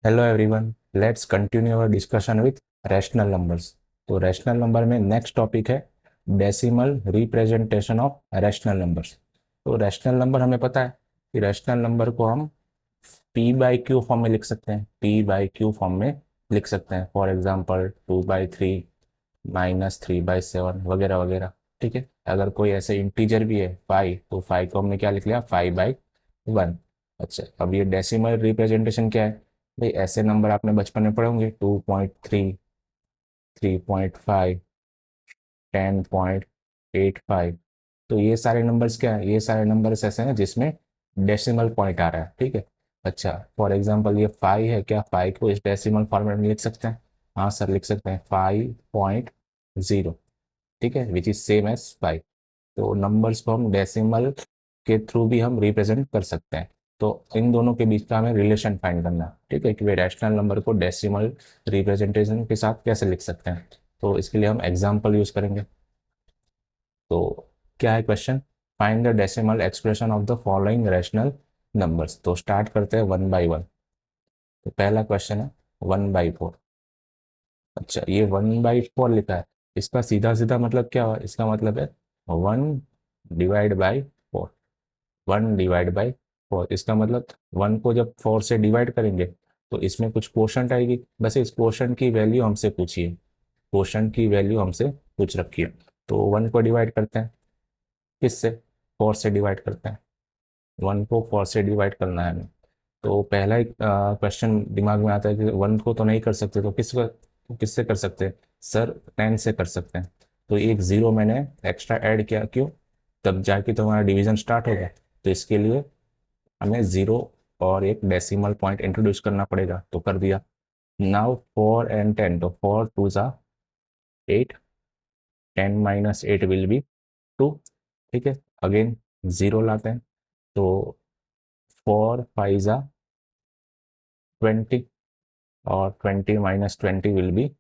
Hello everyone, let's continue our discussion with rational numbers. तो rational number में next topic है decimal representation of rational numbers. तो rational number हमें पता है कि रैशनल नंबर को हम पी बाई क्यू फॉर्म में लिख सकते हैं, पी बाई क्यू फॉर्म में लिख सकते हैं। फॉर एग्जांपल 2/3, -3/7 वगैरह वगैरह। ठीक है, अगर कोई ऐसे इंटीजर भी है 5, तो 5 को हमने क्या लिख लिया, 5/1। अच्छा, अब ये डेसिमल रिप्रेजेंटेशन क्या है भाई? ऐसे नंबर आपने बचपन में पढ़े होंगे, 2.3, 3.5, 10.85। तो ये सारे नंबर्स क्या है? ये सारे नंबर्स ऐसे हैं जिसमें डेसिमल पॉइंट आ रहा है। ठीक है, अच्छा फॉर एग्जांपल ये 5 है, क्या 5 को इस डेसिमल फॉर्मेट में लिख सकते हैं? हाँ सर, लिख सकते हैं 5.0। ठीक है, विच इज सेम एज 5। तो नंबर्स को हम डेसिमल के थ्रू भी हम रिप्रेजेंट कर सकते हैं। तो इन दोनों के बीच का हमें रिलेशन फाइंड करना है। ठीक है, कि वे रैशनल नंबर को डेसिमल रिप्रेजेंटेशन के साथ कैसे लिख सकते हैं। तो इसके लिए हम एग्जाम्पल यूज करेंगे। तो क्या है question? Find the decimal expression of the following rational numbers. तो स्टार्ट करते हैं 1/1। तो पहला क्वेश्चन है 1/4। अच्छा, ये 1/4 लिखा है, इसका सीधा सीधा मतलब क्या हुआ? इसका मतलब है 1/4। 1/4, इसका मतलब 1 को जब 4 से डिवाइड करेंगे तो इसमें कुछ क्वोशंट आएगी। बस इस क्वोशंट की वैल्यू हमसे पूछिए, क्वोशंट की वैल्यू हमसे पूछ रखी है। तो 1 को डिवाइड करते हैं, किससे? 4 से डिवाइड करते हैं। 1 को 4 से डिवाइड करना है हमें। तो पहला ही क्वेश्चन दिमाग में आता है कि 1 को तो नहीं कर सकते, तो किससे कर सकते हैं? सर 10 से कर सकते हैं। तो एक ज़ीरो मैंने एक्स्ट्रा ऐड किया, क्यों? तब जाके तो हमारा डिवीजन स्टार्ट होगा। तो इसके लिए हमें ज़ीरो और एक डेसिमल पॉइंट इंट्रोड्यूस करना पड़ेगा, तो कर दिया। नाउ 4 and 10, तो 4 2 8, 10 - 8 विल बी 2। ठीक है, अगेन ज़ीरो लाते हैं, तो 4 5 20, और 20 - 20 विल बी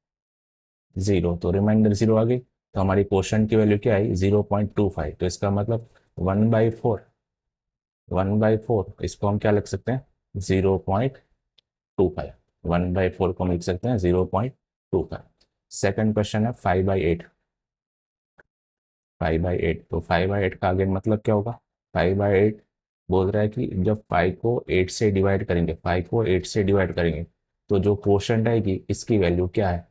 0। तो रिमाइंडर 0 आ गई। तो हमारी क्वेश्चन की वैल्यू क्या आई? 0.25। तो इसका मतलब 1/4, 1/4 इसको हम क्या लिख सकते हैं? 0.25। 1/4 को हम लिख सकते हैं 0.25। सेकंड क्वेश्चन है 5/8। 5/8, तो 5/8 का अगेन मतलब क्या होगा? 5/8 बोल रहा है कि जब 5 को 8 से डिवाइड करेंगे, 5 को 8 से डिवाइड करेंगे तो जो क्वोशंट आएगी इसकी वैल्यू क्या है?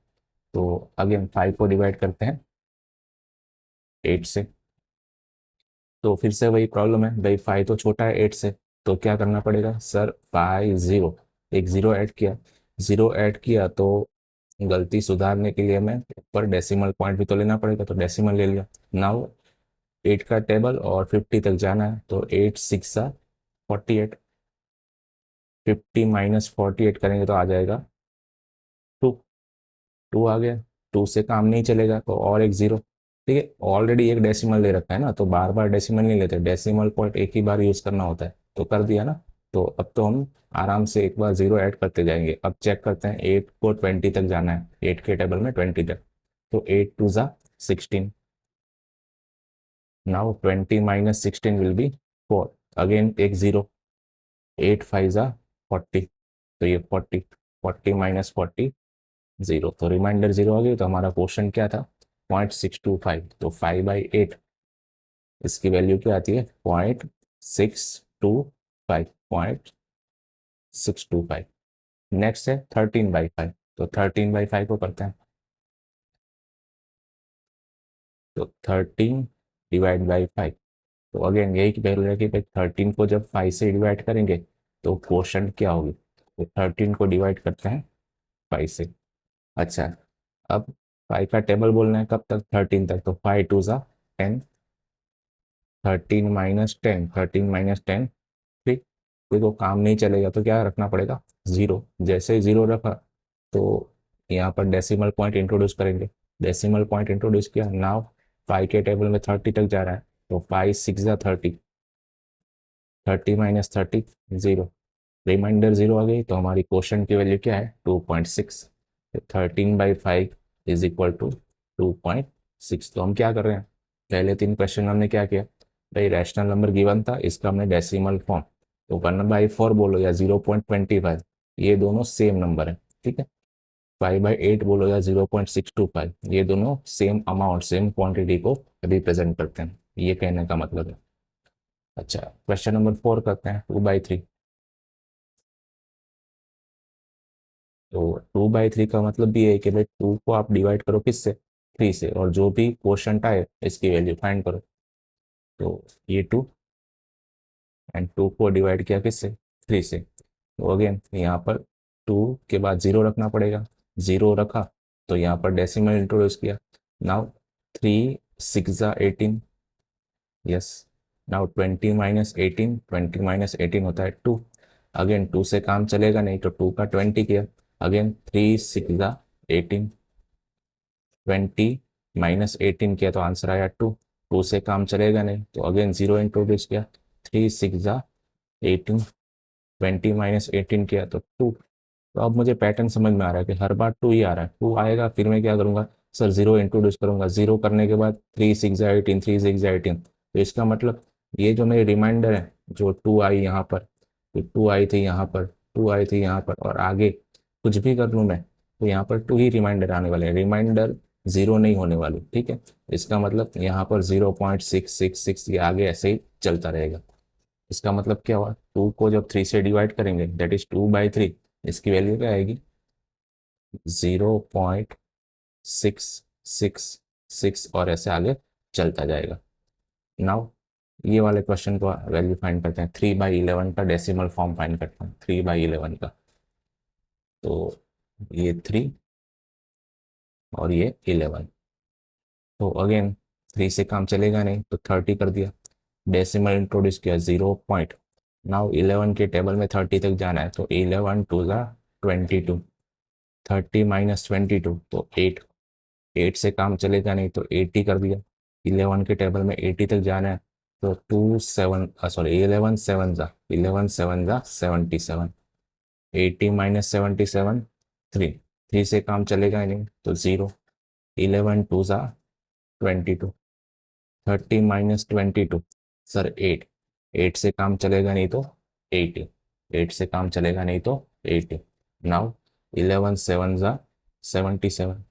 तो अगेन 5 को डिवाइड करते हैं 8 से। तो फिर से वही प्रॉब्लम है भाई, 5 तो छोटा है 8 से। तो क्या करना पड़ेगा? सर 5 0, एक ज़ीरो ऐड किया। ज़ीरो ऐड किया तो गलती सुधारने के लिए हमें ऊपर डेसिमल पॉइंट भी तो लेना पड़ेगा, तो डेसिमल ले लिया। नाउ 8 का टेबल और 50 तक जाना है, तो 8 6 48। 50 - 48 करेंगे तो आ जाएगा 2। 2 आ गया। 2 से काम नहीं चलेगा तो और एक ज़ीरो। ठीक है, ऑलरेडी एक डेसिमल ले रखा है ना, तो बार बार डेसिमल नहीं लेते, डेसिमल पॉइंट एक ही बार यूज करना होता है। तो कर दिया ना। तो अब तो हम आराम से एक बार ज़ीरो ऐड करते जाएंगे। अब चेक करते हैं, 8 को 20 तक जाना है, 8 के टेबल में 20 तक। तो 8 2 16। Now 20 - 16 will be 4। अगेन एक ज़ीरो। 8 5 40। तो ये 40, 40 - 40 0। तो रिमाइंडर 0 आ गई। तो हमारा क्वेश्चन क्या था? 0.625। तो 5/8 इसकी वैल्यू क्या आती है? 0.625, 0.625। नेक्स्ट है 13/5। तो 13/5 को करते हैं। तो 13/5। तो अगेन यही वैल्यू है कि भाई 13 को जब 5 से डिवाइड करेंगे तो क्वोशंट क्या होगी? तो 13 को डिवाइड करते हैं 5 से। अच्छा, अब 5 का टेबल बोलना है कब तक? 13 तक। तो 5 2 10। 13 - 10, 13 - 10 ठीक। कोई को काम नहीं चलेगा तो क्या रखना पड़ेगा? ज़ीरो। जैसे ही ज़ीरो रखा तो यहाँ पर डेसिमल पॉइंट इंट्रोड्यूस करेंगे। डेसिमल पॉइंट इंट्रोड्यूस किया। नाउ 5 के टेबल में 30 तक जा रहा है, तो 5 6 30। 30 - 30 0। रिमाइंडर 0 आ गई। तो हमारी क्वेश्चन की वैल्यू क्या है? 2.6। 13/5 इज इक्वल टू 2.6। तो हम क्या कर रहे हैं? पहले 3 क्वेश्चन में हमने क्या किया भाई? रैशनल नंबर गिवन था, इसका हमने डेसिमल फॉर्म, तो 1/4 बोलो या 0.25। ये दोनों सेम नंबर है, ठीक है। 5/8 बोलो या 0.625, ये दोनों सेम अमाउंट, सेम क्वांटिटी को रिप्रेजेंट करते हैं, ये कहने का मतलब है। अच्छा, क्वेश्चन नंबर 4 करते हैं, 2/3। तो 2/3 का मतलब भी है कि भाई 2 को आप डिवाइड करो किससे, 3 से, और जो भी क्वोशंट आए इसकी वैल्यू फाइंड करो। तो ये 2 एंड 2 को डिवाइड किया किससे, 3 से। तो अगेन यहाँ पर 2 के बाद 0 रखना पड़ेगा, 0 रखा तो यहाँ पर डेसिमल इंट्रोड्यूस किया। नाउ 3 6 ज़ा 18, यस। नाउ 20 - 18, 20 - 18 होता है 2। अगेन 2 से काम चलेगा नहीं तो 2 का 20 किया। अगेन 3 6 ज़ा 18, 20 - 18 किया तो आंसर आया 2। 2 से काम चलेगा नहीं तो अगेन 0 इंट्रोड्यूस किया। 3 6 ज़ा 18, 20 - 18 किया तो 2। तो अब मुझे पैटर्न समझ में आ रहा है कि हर बार 2 ही आ रहा है, 2 आएगा फिर मैं क्या करूंगा, सर 0 इंट्रोड्यूस करूंगा, 0 करने के बाद 3 6 ज़ा 18, 3 6 ज़ा 18। तो इसका मतलब ये जो मेरी रिमाइंडर है, जो 2 आई यहाँ पर, तो 2 आई थी यहाँ पर, 2 आई थी यहाँ पर, और आगे कुछ भी कर लूँ मैं तो यहाँ पर 2 ही रिमाइंडर आने वाले हैं, रिमाइंडर 0 नहीं होने वाली, ठीक है। इसका मतलब यहाँ पर 0.666 ये आगे ऐसे ही चलता रहेगा। इसका मतलब क्या हुआ, 2 को जब 3 से डिवाइड करेंगे दैट इज 2/3, इसकी वैल्यू क्या आएगी, 0.666, और ऐसे आगे चलता जाएगा। नाउ ये वाले क्वेश्चन को वैल्यू फाइंड करते हैं, 3/11 का डेसिमल फॉर्म फाइंड करते हैं, 3/11 का। तो ये 3 और ये 11। तो अगेन 3 से काम चलेगा नहीं तो 30 कर दिया, डेसिमल इंट्रोड्यूस किया 0 पॉइंट। नाउ 11 के टेबल में 30 तक जाना है तो 11 2 ज़ा 22, 30 - 22 तो 8, 8 से काम चलेगा नहीं तो 80 कर दिया। 11 के टेबल में 80 तक जाना है तो 11 7 ज़ा 77, 80 - 77 3, 3 से काम चलेगा ही नहीं तो 0। 11 2 ज़ा 22, 30 - 22 सर 8, 8 से काम चलेगा नहीं तो 80, 8 से काम चलेगा नहीं तो 80। नाउ 11 7 ज़ा 77,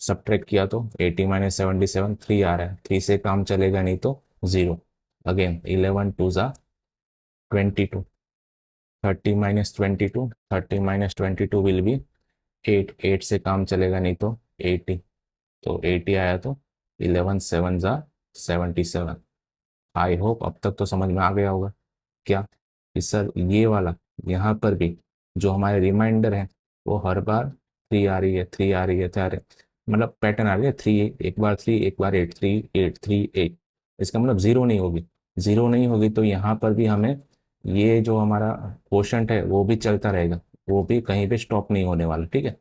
सब्ट्रैक्ट किया तो 80 - 77 3 आ रहा है, 3 से काम चलेगा नहीं तो 0। अगेन 11 2 ज़ा 22, 30 - 22 विल बी 8, 8 से काम चलेगा नहीं तो 80, तो 80 आया तो 11 7 ज़ा 77। आई होप अब तक तो समझ में आ गया होगा क्या कि सर ये वाला यहाँ पर भी जो हमारे रिमाइंडर है वो हर बार 3 आ रही है, 3 आ रही है, 3 आ रही है, मतलब पैटर्न आ रही है 3, एक बार 3, एक बार 8, 3 8 3 8। इसका मतलब 0 नहीं होगी, 0 नहीं होगी तो यहाँ पर भी हमें ये जो हमारा क्वोशंट है वो भी चलता रहेगा, वो भी कहीं पे स्टॉप नहीं होने वाला, ठीक है।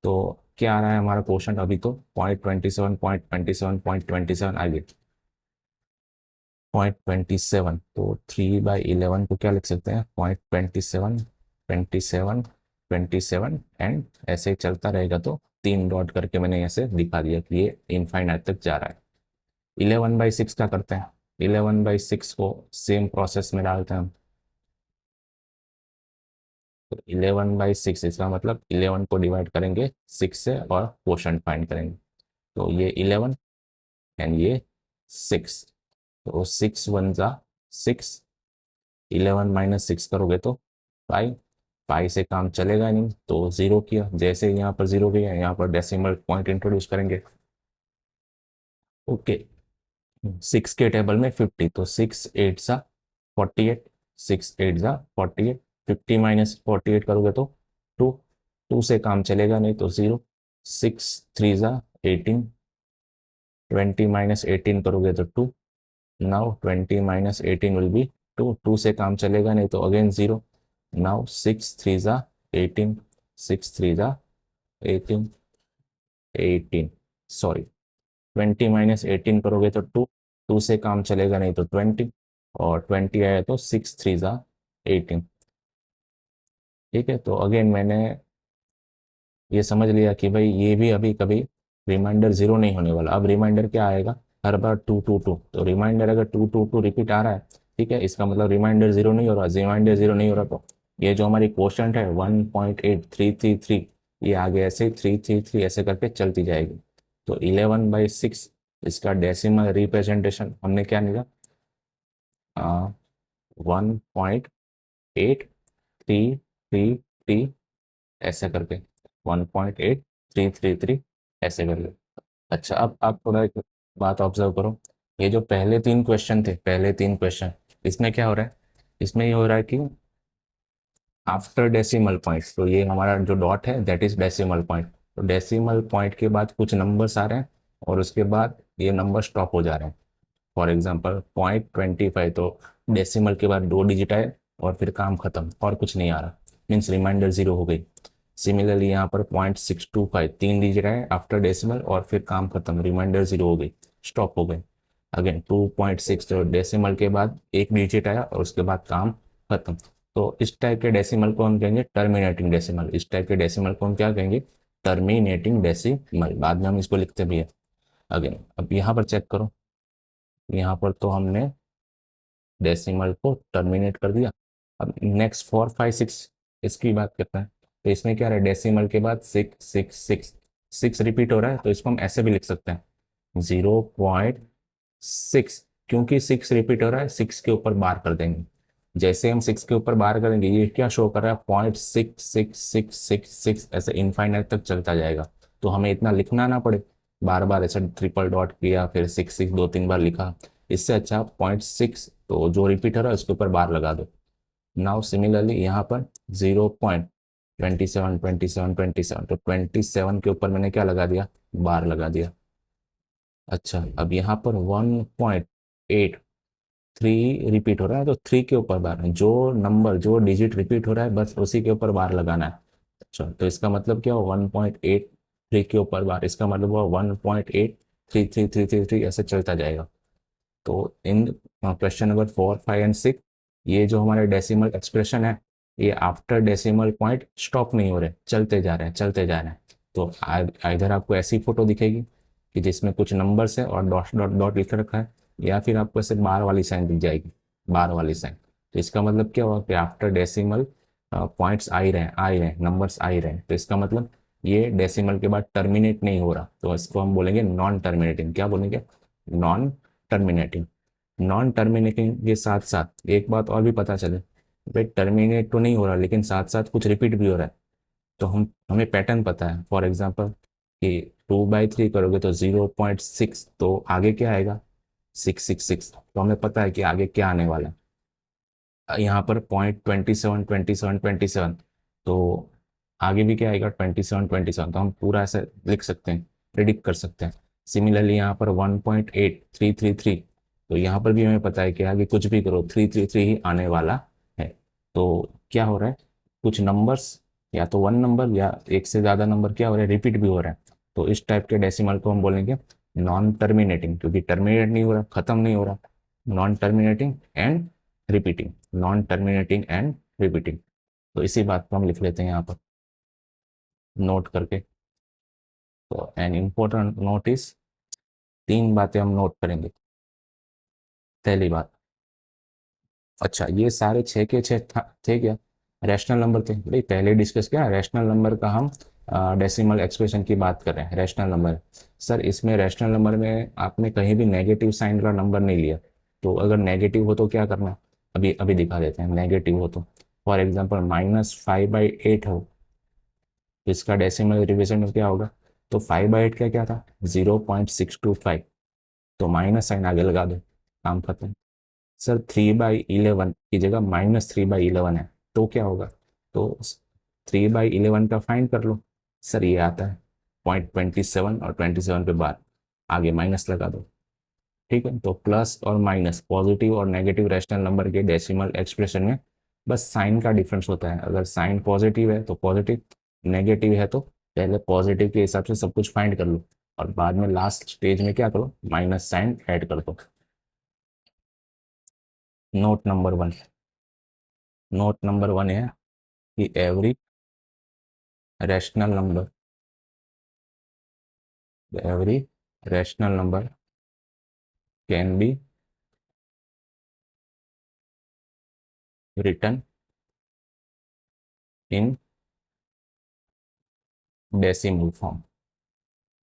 तो क्या आ रहा है हमारा क्वोशंट अभी तो 0.27, 0.27, 0.27 आगे 0.27। तो 3/11 को क्या लिख सकते हैं, 0.27, 27, 27 एंड ऐसे ही चलता रहेगा। तो 3 डॉट करके मैंने ऐसे दिखा दिया कि ये इनफाइनाइट तक जा रहा है। 11/6 का करते हैं, 11/6 को सेम प्रोसेस में डालते हैं हम। तो 11/6 इसका मतलब 11 को डिवाइड करेंगे 6 से और क्वोशंट फाइंड करेंगे। तो ये 11 एंड ये 6, तो 6 1 ज़ा 6, 11 - 6 करोगे तो 5, 5 से काम चलेगा नहीं तो 0 किया, जैसे यहाँ पर 0 किया यहाँ पर डेसिमल पॉइंट इंट्रोड्यूस करेंगे। ओके, 6 के टेबल में 50 तो 6 8 ज़ा 48, 6 8 ज़ा 48, 50 - 48 करोगे तो 2, 2 से काम चलेगा नहीं तो 0। 6 3 ज़ा 18, 20 - 18 करोगे तो 2। नाउ 20 - 18 विल बी 2, 2 से काम चलेगा नहीं तो अगेन 0। नाउ 6 3 ज़ा 18, 6 3 ज़ा 18, 18 सॉरी, 20 - 18 करोगे तो 2, 2 से काम चलेगा नहीं तो 20, और 20 आया तो 6 3 ज़ा 18। ठीक है, तो अगेन मैंने ये समझ लिया कि भाई ये भी अभी कभी रिमाइंडर 0 नहीं होने वाला। अब रिमाइंडर क्या आएगा, हर बार 2 2 2, तो रिमाइंडर अगर 2 2 2 रिपीट आ रहा है, ठीक है, इसका मतलब रिमाइंडर 0 नहीं हो रहा, रिमाइंडर 0 नहीं हो रहा तो ये जो हमारी क्वोशंट है 1.8333, ये आगे ऐसे 333 ऐसे करके चलती जाएगी। तो 11/6 इसका डेसिमल रिप्रेजेंटेशन हमने क्या लिया, 1.8333 ऐसे करके, 1.8333 ऐसे करके। अच्छा, अब आप थोड़ा एक बात ऑब्जर्व करो, ये जो पहले तीन क्वेश्चन थे, पहले तीन क्वेश्चन, इसमें क्या हो रहा है, इसमें ये हो रहा है कि आफ्टर डेसिमल पॉइंट, तो ये हमारा जो डॉट है दैट इज डेसिमल पॉइंट। तो डेसिमल पॉइंट के बाद कुछ नंबर्स आ रहे हैं और उसके बाद ये नंबर स्टॉप हो जा रहे हैं। फॉर एग्जाम्पल 0.25, तो डेसिमल के बाद 2 डिजिट आए और फिर काम खत्म और कुछ नहीं आ रहा, मीन्स रिमाइंडर जीरो हो गई। सिमिलरली यहाँ पर 0.625, 3 डिजिट आए आफ्टर डेसिमल और फिर काम खत्म, रिमाइंडर जीरो हो गई, स्टॉप हो गए। अगेन 2.6, तो डेसिमल के बाद 1 डिजिट आया और उसके बाद काम खत्म। तो इस टाइप के डेसिमल को हम कहेंगे टर्मिनेटिंग डेसिमल, इस टाइप के डेसिमल को हम क्या कहेंगे, टर्मिनेटिंग डेसिमल। बाद में हम इसको लिखते भी है। अगेन अब यहाँ पर चेक करो, यहाँ पर तो हमने डेसिमल को टर्मिनेट कर दिया। अब नेक्स्ट 4, 5, 6 इसकी बात करते हैं। तो इसमें क्या है, डेसिमल के बाद 6 रिपीट हो रहा है, तो इसको हम ऐसे भी लिख सकते हैं 0.6। क्योंकि 6 रिपीट हो रहा है, 6 के ऊपर बार कर देंगे। जैसे हम 6 के ऊपर बार करेंगे, ये क्या शो कर रहा है, 0.66666 ऐसे इनफाइनाइट तक चलता जाएगा। तो हमें इतना लिखना ना पड़े, बार बार ऐसे ट्रिपल डॉट किया फिर 6 6 2 3 बार लिखा। इससे अच्छा 0.6, तो जो रिपीट हो रहा है उसके ऊपर बार लगा दो। नाउ सिमिलरली यहाँ पर 0.27 27 27, तो 27 के ऊपर मैंने क्या लगा दिया, बार लगा दिया। अच्छा, अब यहाँ पर 1.83 रिपीट हो रहा है, तो 3 के ऊपर बार, जो नंबर जो डिजिट रिपीट हो रहा है बस उसी के ऊपर बार लगाना है। अच्छा, तो इसका मतलब क्या हुआ, 1.83 के ऊपर बार, इसका मतलब हुआ 1.833333 ऐसे चलता जाएगा। तो इन क्वेश्चन नंबर 4, 5 एंड 6, ये जो हमारे डेसिमल एक्सप्रेशन है, ये आफ्टर डेसिमल पॉइंट स्टॉप नहीं हो रहे, चलते जा रहे हैं, चलते जा रहे हैं। तो इधर आपको ऐसी फोटो दिखेगी कि जिसमें कुछ नंबर्स है और डॉट डॉट डॉट लिख रखा है, या फिर आपको ऐसे बार वाली साइन दिख जाएगी, बार वाली साइन। तो इसका मतलब क्या हुआ कि आफ्टर डेसिमल पॉइंट्स आ ही रहे हैं, आ ही रहे हैं, नंबर्स आ ही रहे हैं, तो इसका मतलब ये डेसिमल के बाद टर्मिनेट नहीं हो रहा, तो इसको हम बोलेंगे नॉन टर्मिनेटिंग। क्या बोलेंगे, नॉन टर्मिनेटिंग। नॉन टर्मिनेटिंग के साथ साथ एक बात और भी पता चले, भाई टर्मिनेट तो नहीं हो रहा लेकिन साथ साथ कुछ रिपीट भी हो रहा है। तो हमें पैटर्न पता है, फॉर एग्जांपल कि 2/3 करोगे तो 0.6, तो आगे क्या आएगा, 666, तो हमें पता है कि आगे क्या आने वाला है। यहाँ पर 0.27 27 27, तो आगे भी क्या आएगा, 27 27, तो हम पूरा ऐसे लिख सकते हैं, प्रिडिक्ट कर सकते हैं। सिमिलरली यहाँ पर 1.8333, तो यहाँ पर भी हमें पता है कि आगे कुछ भी करो 333 ही आने वाला है। तो क्या हो रहा है, कुछ नंबर्स, या तो वन नंबर या एक से ज़्यादा नंबर क्या हो रहा है, रिपीट भी हो रहा है। तो इस टाइप के डेसिमल को हम बोलेंगे नॉन टर्मिनेटिंग, क्योंकि टर्मिनेट नहीं हो रहा, खत्म नहीं हो रहा। Non terminating and repeating, non terminating and repeating. तो इसी बात को हम लिख लेते हैं यहाँ पर नोट करके। तो एन इम्पोर्टेंट नोट इज, तीन बातें हम नोट करेंगे। पहली बात, अच्छा ये सारे छः के छः थे क्या, रैशनल नंबर थे भाई, पहले डिस्कस किया रैशनल नंबर का हम डेसिमल एक्सप्रेशन की बात कर रहे हैं, रैशनल नंबर। सर इसमें रैशनल नंबर में आपने कहीं भी नेगेटिव साइन का नंबर नहीं लिया, तो अगर नेगेटिव हो तो क्या करना, अभी अभी दिखा देते हैं। नेगेटिव हो तो फॉर एग्जांपल -5/8 हो, तो इसका डेसिमल रिप्रेजेंट क्या होगा, तो 5/8 का क्या था, 0.625, तो माइनस साइन आगे लगा दो, काम खत्म। सर 3/11 की जगह -3/11 है, तो क्या होगा, तो 3/11 का फाइंड कर लो। सर ये आता है 0.27 और 27 पे बार, आगे माइनस लगा दो। ठीक है, तो प्लस और माइनस, पॉजिटिव और नेगेटिव रैशनल नंबर के डेसिमल एक्सप्रेशन में बस साइन का डिफरेंस होता है। अगर साइन पॉजिटिव है तो पॉजिटिव, नेगेटिव है तो पहले पॉजिटिव के हिसाब से सब कुछ फाइंड कर लो और बाद में लास्ट स्टेज में क्या करो, माइनस साइन ऐड कर दो। Note number one, note number one है कि every rational number, every rational number can be written in decimal form.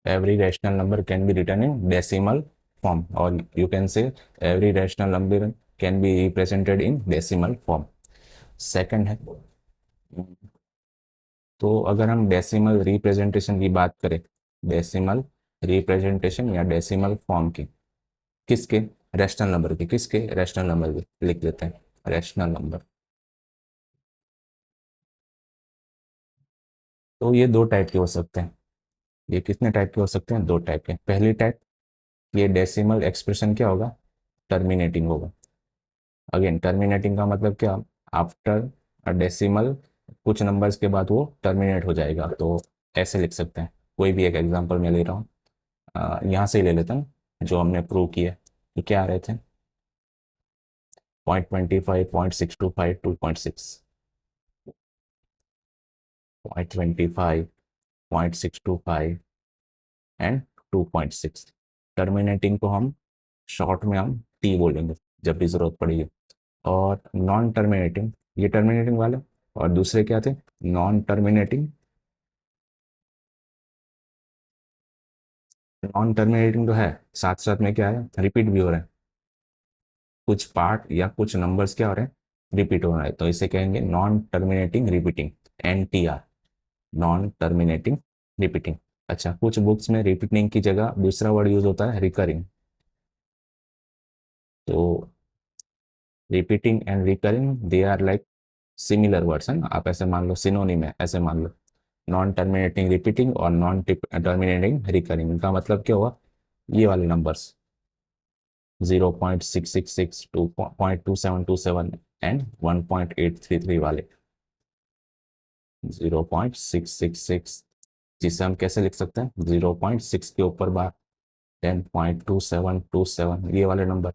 Every rational number can be written in decimal form, or you can say every rational number can be represented in decimal form. Second है, तो अगर हम decimal representation की बात करें, decimal representation या decimal form की, किसके? रैशनल नंबर के। किसके? रैशनल नंबर के। लिख देते हैं रैशनल नंबर। तो ये दो टाइप के हो सकते हैं। ये कितने टाइप के हो सकते हैं? दो टाइप के। पहली टाइप, ये डेसिमल एक्सप्रेशन क्या होगा? टर्मिनेटिंग होगा। अगेन, टर्मिनेटिंग का मतलब क्या? आफ्टर डेसिमल कुछ नंबर्स के बाद वो टर्मिनेट हो जाएगा। तो ऐसे लिख सकते हैं। कोई भी एक एग्जांपल मैं ले रहा हूँ, यहाँ से ही ले लेता हूँ जो हमने प्रूव किया। तो क्या आ रहे थे? 0.25, 0.625, 2.6, 0.25, 0.625 एंड 2.6। टर्मिनेटिंग को हम शॉर्ट में हम टी बोलेंगे जब भी जरूरत पड़ेगी। और नॉन टर्मिनेटिंग, ये टर्मिनेटिंग वाले, और दूसरे क्या थे? Non terminating. नॉन टर्मिनेटिंग तो है, साथ साथ में क्या है? रिपीट भी हो रहा है। कुछ पार्ट या कुछ नंबर्स क्या हो रहे हैं? रिपीट हो रहा है, तो इसे कहेंगे non terminating repeating, NTR, non terminating repeating. अच्छा, कुछ बुक्स में रिपीटिंग की जगह दूसरा वर्ड यूज होता है, रिकरिंग। तो repeating and recurring, they are like similar words, है ना? आप ऐसे मान लो, सिनोनिम है, ऐसे मान लो। नॉन टर्मिनेटिंग रिपीटिंग और नॉन टर्मिनेटिंग रिकरिंग, इनका मतलब क्या हुआ? ये वाले नंबर्स 0.666, 2.2727 एंड 1.833 वाले। 0.666, जिसे हम कैसे लिख सकते हैं? 0.6 के ऊपर बार 10.2727, ये वाले नंबर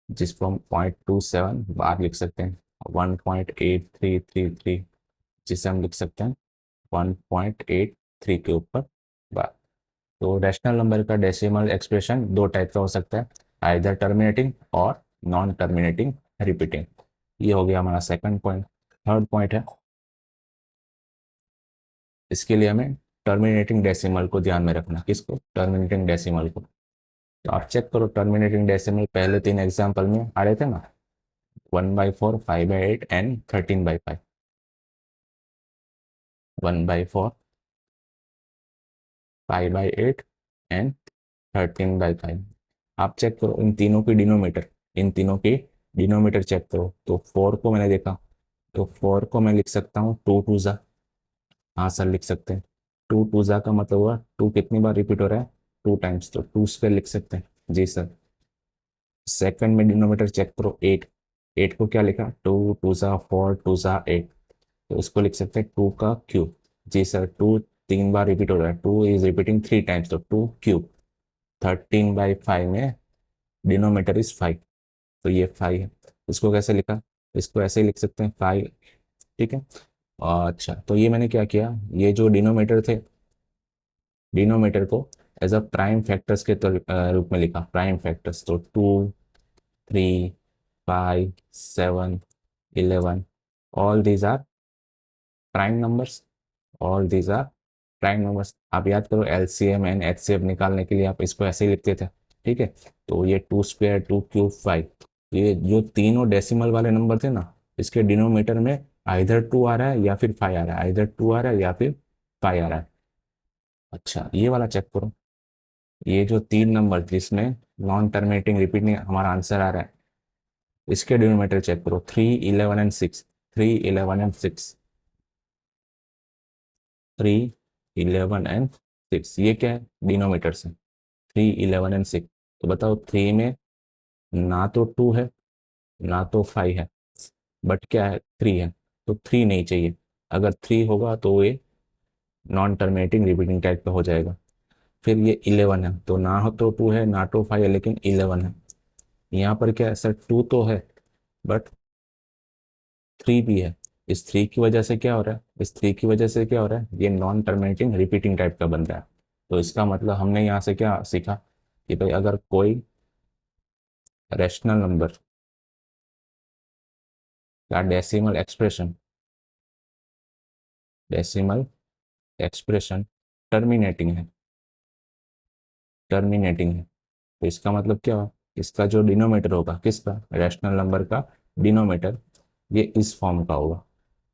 जिसको हम 0.27 बार लिख सकते हैं। 1.8333, जिसे हम लिख सकते हैं 1.83 के ऊपर बार। तो रैशनल नंबर का डेसिमल एक्सप्रेशन दो टाइप का हो सकता है, आइदर टर्मिनेटिंग और नॉन टर्मिनेटिंग रिपीटिंग। ये हो गया हमारा सेकंड पॉइंट। थर्ड पॉइंट है, इसके लिए हमें टर्मिनेटिंग डेसिमल को ध्यान में रखना। किसको? टर्मिनेटिंग डेसिमल को। तो आप चेक करो, टर्मिनेटिंग डेसिमल पहले तीन एग्जाम्पल में आ रहे थे ना, 1/4, 5/8 एंड 13/5। 1/4, 5/8 एंड 13/5। आप चेक करो इन तीनों की डिनोमीटर, इन तीनों की डिनोमीटर चेक करो। तो 4 को मैंने देखा, तो 4 को मैं लिख सकता हूँ 2 2 जा। हाँ सर, लिख सकते हैं। 2 2 जा का मतलब हुआ 2 कितनी बार रिपीट हो रहा है? 2 टाइम्स, तो 2 स्क्वायर लिख सकते हैं। जी सर। सेकंड में डिनोमीटर चेक करो, 8। 8 को क्या लिखा? 2 2 जा 4, 2 जा 8, तो इसको लिख सकते हैं 2 का क्यूब। जी सर, 2 3 बार रिपीट हो रहा है, 2 इज रिपीटिंग 3 टाइम्स, तो 2 क्यूब। 13/5 में डिनोमीटर इज 5, तो ये 5 है। इसको कैसे लिखा? इसको ऐसे ही लिख सकते हैं 5। ठीक है। अच्छा, तो ये मैंने क्या किया, ये जो डिनोमीटर थे, डिनोमीटर को एज अ प्राइम फैक्टर्स के रूप में लिखा। प्राइम फैक्टर्स, तो 2 3 5 7 11, all these are prime numbers. All these are prime numbers. आप याद करो, LCM एंड HCF निकालने के लिए आप इसको ऐसे ही लिखते थे। ठीक है। तो ये 2 स्क्वायर, 2 क्यूब, 5, ये जो तीनों डेसिमल वाले नंबर थे ना, इसके डिनोमीटर में आइधर 2 आ रहा है या फिर 5 आ रहा है, आइधर 2 आ रहा है या फिर 5 आ रहा है। अच्छा, ये वाला चेक करो, ये जो तीन नंबर जिसमें नॉन टर्मिनेटिंग रिपीटिंग हमारा आंसर आ रहा है, इसके डिनोमीटर चेक करो, 3 11 एंड 6। 3 11 एंड 6, 3 11 एंड 6, ये क्या है? डिनोमीटर से 3 11 एंड 6। तो बताओ, थ्री में ना तो 2 है ना तो 5 है, बट क्या है? 3 है। तो 3 नहीं चाहिए। अगर 3 होगा तो ये नॉन टर्मिनेटिंग रिपीटिंग टाइप का हो जाएगा। फिर ये 11 है, तो ना हो तो 2 है ना तो 5 है, लेकिन 11 है। यहाँ पर क्या है सर? 2 तो है बट 3 भी है। इस 3 की वजह से क्या हो रहा है? इस 3 की वजह से क्या हो रहा है? ये नॉन टर्मिनेटिंग रिपीटिंग टाइप का बन रहा है। तो इसका मतलब हमने यहाँ से क्या सीखा कि भाई अगर कोई रैशनल नंबर का decimal expression decimal expression terminating है, टर्मिनेटिंग है। तो इसका मतलब क्या हुआ, इसका जो डिनोमीटर होगा किसका, रैशनल नंबर का डिनोमीटर, ये इस फॉर्म का होगा,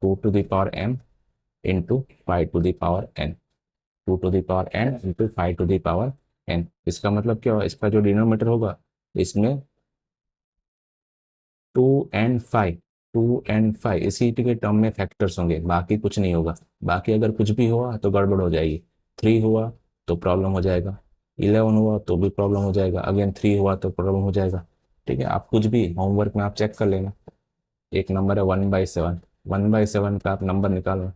2 to the power m into 5 to the power n, 2 to the power n into 5 to the power n। इसका मतलब क्या हुआ, इसका जो डिनोमीटर होगा इसमें 2 and 5, 2 and 5 इसी के टर्म में फैक्टर्स होंगे, बाकी कुछ नहीं होगा। बाकी अगर कुछ भी हुआ तो गड़बड़ हो जाएगी, 3 हुआ तो प्रॉब्लम हो जाएगा, 11 हुआ तो भी प्रॉब्लम हो जाएगा, अगेन 3 हुआ तो प्रॉब्लम हो जाएगा। ठीक है, आप कुछ भी होमवर्क में आप चेक कर लेना। एक नंबर है 1/7, 1/7 का आप नंबर निकालो।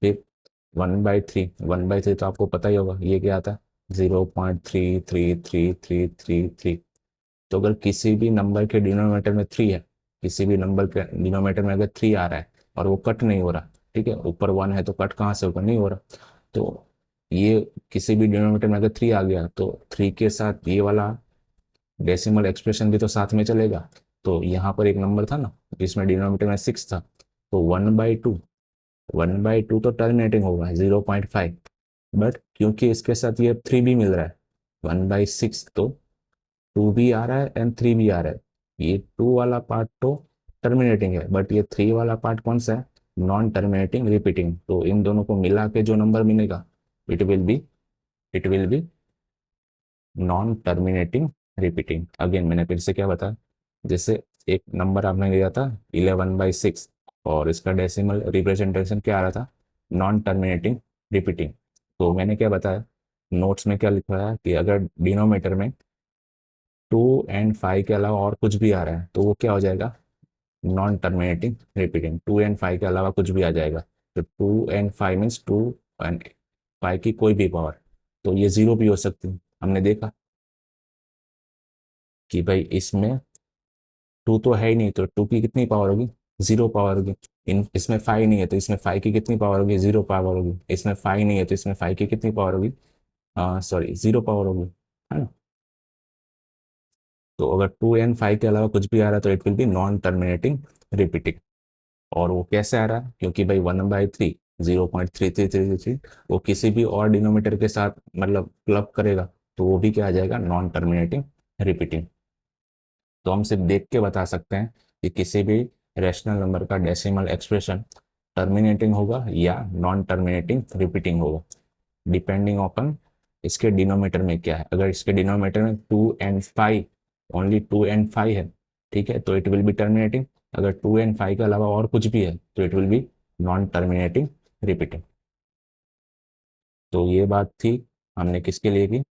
फिर 1/3, 1/3 तो आपको पता ही होगा ये क्या आता है, 0.33333। तो अगर किसी भी नंबर के डिनोमिनेटर में 3 है, किसी भी नंबर के डिनोमिनेटर में अगर 3 आ रहा है और वो कट नहीं हो रहा, ठीक है, ऊपर 1 है तो कट कहाँ से होगा, नहीं हो रहा। तो ये किसी भी डिनोमिनेटर में अगर 3 आ गया तो 3 के साथ ये वाला डेसिमल एक्सप्रेशन भी तो साथ में चलेगा। तो यहाँ पर एक नंबर था ना जिसमें डिनोमिनेटर में 6 था, तो 1/2, 1/2 तो टर्मिनेटिंग होगा 0.5, बट क्योंकि इसके साथ ये 3 भी मिल रहा है 1/6, तो 2 भी आ रहा है एंड 3 भी आ रहा है। ये 2 वाला पार्ट तो टर्मिनेटिंग है, बट ये 3 वाला पार्ट कौन सा है, नॉन टर्मिनेटिंग रिपीटिंग। तो इन दोनों को मिला के जो नंबर मिलेगा, it will be it will be non terminating repeating. Again मैंने फिर से क्या बताया, जैसे एक नंबर आपने लिया था 11/6 और इसका डेसिमल रिप्रेजेंटेशन क्या आ रहा था, नॉन टर्मिनेटिंग रिपीटिंग। तो मैंने क्या बताया, नोट्स में क्या लिखा है कि अगर डिनोमीटर में 2 and 5 के अलावा और कुछ भी आ रहा है तो वो क्या हो जाएगा, नॉन टर्मिनेटिंग रिपीटिंग। 2 and 5 के अलावा कुछ भी आ जाएगा, तो 2 and 5 मीन्स 2 and 5 की कोई भी पावर, तो ये जीरो भी हो सकती है। हमने देखा कि भाई इसमें 2 तो है ही नहीं, तो 2 की कितनी पावर होगी, 0 पावर होगी। इन इसमें 5 नहीं है तो इसमें 5 की कितनी पावर होगी, 0 पावर होगी। इसमें 5 नहीं है तो इसमें 5 की कितनी पावर होगी, सॉरी 0 पावर होगी, है ना। तो अगर 2 and 5 के अलावा कुछ भी आ रहा है तो it will be non terminating repeating. और वो कैसे आ रहा है, क्योंकि भाई 1/3, 0.3333, वो किसी भी और डिनोमीटर के साथ मतलब क्लब करेगा तो वो भी क्या आ जाएगा, नॉन टर्मिनेटिंग रिपीटिंग। तो हम सिर्फ देख के बता सकते हैं कि किसी भी रैशनल नंबर का डेसिमल एक्सप्रेशन टर्मिनेटिंग होगा या नॉन टर्मिनेटिंग रिपीटिंग होगा, डिपेंडिंग ऑन इसके डिनोमीटर में क्या है। अगर इसके डिनोमीटर में 2 and 5, ओनली 2 and 5 है, ठीक है, तो इट विल बी टर्मिनेटिंग। अगर 2 and 5 के अलावा और कुछ भी है तो it will be non terminating repeating. तो ये बात थी हमने किसके लिए की,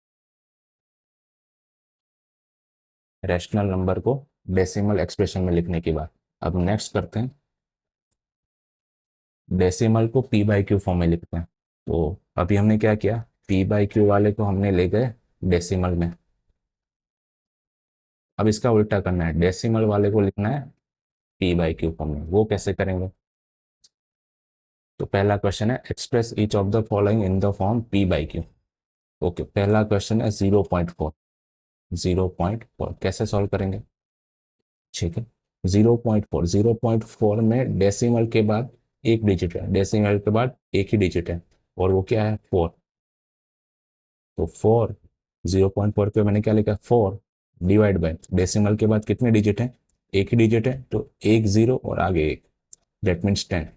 रैशनल नंबर को डेसिमल एक्सप्रेशन में लिखने की बात। अब नेक्स्ट करते हैं, डेसिमल को p/q फॉर्म में लिखते हैं। तो अभी हमने क्या किया, p/q वाले को हमने ले गए डेसिमल में। अब इसका उल्टा करना है, डेसिमल वाले को लिखना है p/q फॉर्म में। वो कैसे करेंगे, तो पहला क्वेश्चन है express each of the following in the form p/q। Okay, पहला क्वेश्चन है 0.4, 0.4 कैसे सॉल्व करेंगे, ठीक है। 0.4 में डेसिमल के बाद एक डिजिट है, डेसिमल के बाद एक ही डिजिट है और वो क्या है, 4। तो 4, 0.4 पे मैंने क्या लिखा, 4 डिवाइड बाय, डेसिमल के बाद कितने डिजिट हैं, एक ही डिजिट है, तो एक जीरो और आगे एक, दैट मीन्स 10।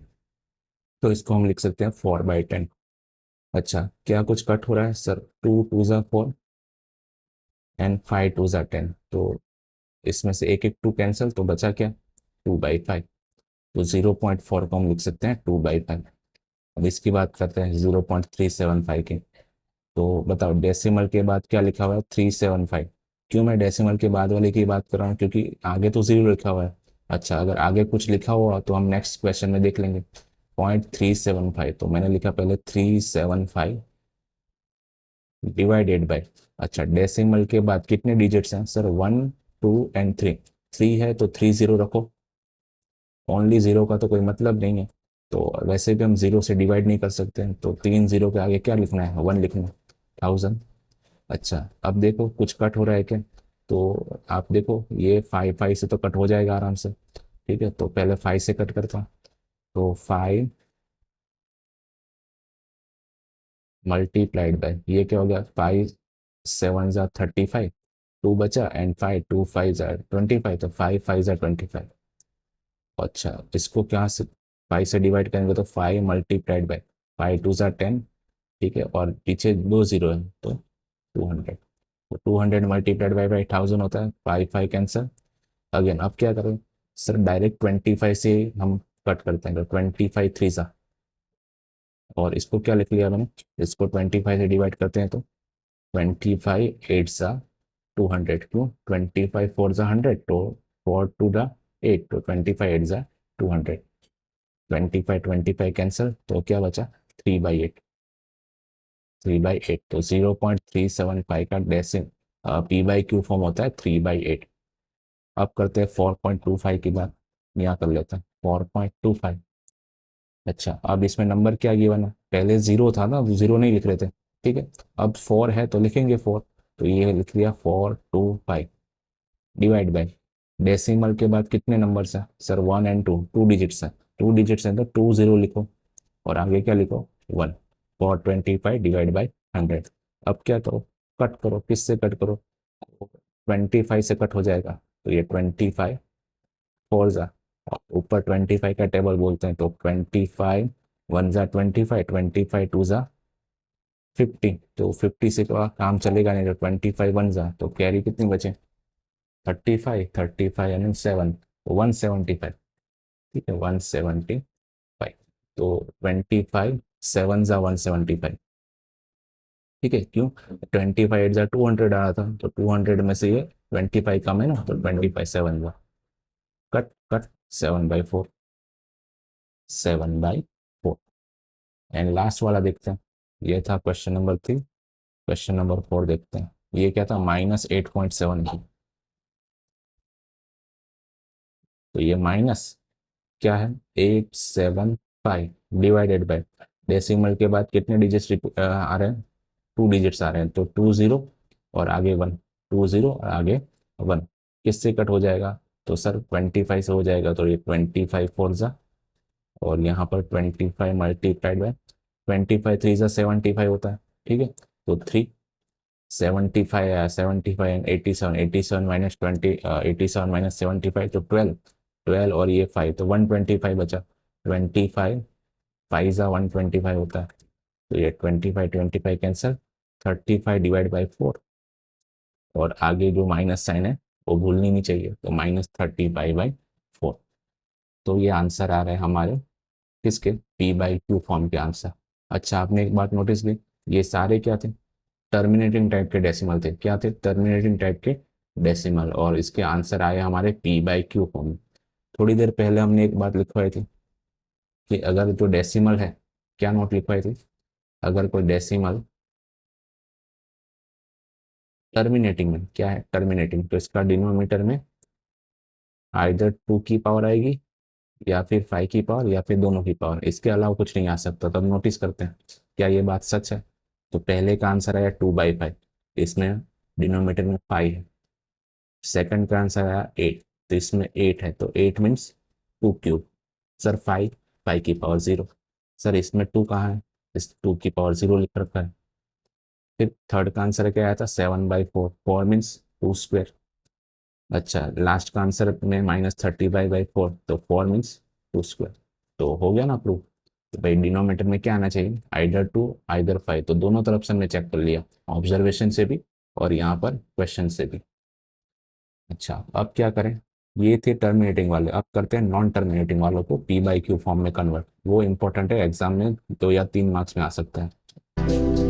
तो इसको हम लिख सकते हैं 4/10। अच्छा, क्या कुछ कट हो रहा है सर, 2 2 ज़ा 4 एंड 5 2 ज़ा 10, तो इसमें से एक एक 2 कैंसिल, तो बचा क्या, 2/5। तो 0.4 को हम लिख सकते हैं 2/5। अब इसकी बात करते हैं 0.375 की। तो बताओ डेसिमल के बाद क्या लिखा हुआ है, 375। क्यों मैं डेसिमल के बाद वाले की बात कर रहा हूँ, क्योंकि आगे तो जीरो लिखा हुआ है। अच्छा, अगर आगे कुछ लिखा हुआ तो हम नेक्स्ट क्वेश्चन में देख लेंगे। 0.375, तो मैंने लिखा पहले 375 डिवाइडेड बाय, अच्छा डेसिमल के बाद कितने डिजिट्स हैं सर, 1 2 एंड 3, 3 है तो 3 जीरो रखो, ओनली जीरो का तो कोई मतलब नहीं है। तो वैसे भी हम जीरो से डिवाइड नहीं कर सकते हैं, तो 3 जीरो के आगे क्या लिखना है, 1 लिखना है, 1000। अच्छा, अब देखो कुछ कट हो रहा है क्या, तो आप देखो ये 5 से तो कट हो जाएगा आराम से, ठीक है। तो पहले 5 से कट करता हूँ, तो 5 मल्टीप्लाइड बाय, ये क्या हो गया, 5 7 ज़ा 35, 2 बचा एंड 5 2 5 ज़ा 25, तो 5 5 ज़ा 25। अच्छा, इसको क्या से 5 से डिवाइड करेंगे तो 5 × 5 2 ज़ा 10, ठीक है, और पीछे 2 0 है तो 200, तो 200 × 1000 होता है, 5 5 कैंसर। अगेन अब क्या करें सर, डायरेक्ट 25 से हम कट करते हैं, तो 25 3 ज़ा, और इसको क्या लिख लिया मैंने, इसको 25 से डिवाइड करते हैं तो 25 8 ज़ा 200, क्यों, 25 4 ज़ा 100, तो 4 2 ज़ा 8, तो 25 8 ज़ा 200, 25 कैंसिल, तो क्या बचा 3/8, 3/8, तो 0.375 का डेसिम p/q फॉर्म होता है 3/8। अब करते हैं 4.25 की बात, यहाँ कर लेते हैं 4.25। अच्छा, अब इसमें नंबर क्या गिवन है, पहले जीरो था ना, जीरो नहीं लिख रहे थे, ठीक है, अब 4 है तो लिखेंगे 4, तो ये लिख लिया 425 डिवाइड बाई, डेसिमल के बाद कितने नंबर्स हैं सर, 1 और 2, 2 डिजिट्स हैं, 2 डिजिट्स हैं तो 20 लिखो, और आगे क्या लिखो 1, 425 डिवाइड बाई 100। अब क्या करो, कट करो, किससे कट करो, 25 से कट हो जाएगा, तो ये 25 4 ज़ा, ऊपर 25 का टेबल बोलते हैं, तो 25 1 ज़ा 25, 25 2 ज़ा 50, तो 50 से तो काम चलेगा नहीं, तो 25 1 ज़ा, तो कैरी कितनी बचे 35 तो 175, ठीक है 175, तो 25 7 ज़ा 175, ठीक है, क्यों, 25 8 ज़ा 200 आ रहा था, तो 200 में से ये 25 कम है ना, तो 25 7 ज़ा, कट कट 7/4, 7/4। एंड लास्ट वाला देखते हैं, ये था क्वेश्चन नंबर 3। क्वेश्चन नंबर 4 देखते हैं, ये क्या था, -8.7 की, तो ये माइनस क्या है 875 डिवाइडेड बाय, डेसिमल के बाद कितने डिजिट्स आ रहे हैं, 2 डिजिट्स आ रहे हैं, तो 20 और आगे 1, 20 और आगे 1, किससे कट हो जाएगा, तो सर 25 से हो जाएगा, तो ये 25 4 ज़ा, और यहाँ पर 25 मल्टीप्लाइड बाय 25 3 ज़ा 75 होता है, ठीक है, तो 3 75 एंड 87, 87 माइनस 20, 87 माइनस 75, तो 12, 12 और ये 5, तो 125 बचा, 25 5 ज़ा 125 होता है, तो ये 25 कैंसिल, 35 डिवाइड बाई 4, और आगे जो माइनस साइन है वो भूलनी नहीं चाहिए, तो -35/4। तो ये आंसर आ रहा है हमारे किसके, p/q फॉर्म के आंसर। अच्छा, आपने एक बात नोटिस की, ये सारे क्या थे, टर्मिनेटिंग टाइप के डेसिमल थे, क्या थे, टर्मिनेटिंग टाइप के डेसिमल, और इसके आंसर आए हमारे p/q फॉर्म। थोड़ी देर पहले हमने एक बात लिखवाई थी कि अगर जो डेसिमल है, क्या नोट लिखवाई थी, अगर कोई डेसिमल टर्मिनेटिंग में, क्या है टर्मिनेटिंग, तो इसका डिनोमिनेटर में आइदर 2 की पावर आएगी, या फिर 5 की पावर, या फिर दोनों की पावर, इसके अलावा कुछ नहीं आ सकता। तब नोटिस करते हैं क्या ये बात सच है, तो पहले का आंसर आया 2/5, इसमें डिनोमिनेटर में 5 है। सेकंड का आंसर आया 8, तो इसमें 8 है, तो 8 मीन्स 2 क्यूब। सर 5, 5 की पावर 0, सर इसमें 2 कहाँ है, इस 2 की पावर 0 लिख रखा है। फिर थर्ड का आंसर क्या आया था, 7/4, 4 मीन्स 2 स्क्वायर। अच्छा, लास्ट का आंसर में -35/4, तो 4 मीन्स 2 स्क्वायर, तो हो गया ना प्रूफ। तो भाई डिनोमिनेटर में क्या आना चाहिए, आइदर 2 आइदर 5, तो दोनों तरफ से हमने चेक कर लिया, ऑब्जर्वेशन से भी और यहाँ पर क्वेश्चन से भी। अच्छा, अब क्या करें, ये थे टर्मिनेटिंग वाले, अब करते हैं नॉन टर्मिनेटिंग वालों को p/q फॉर्म में कन्वर्ट, वो इंपॉर्टेंट है, एग्जाम में 2 या 3 मार्क्स में आ सकता है।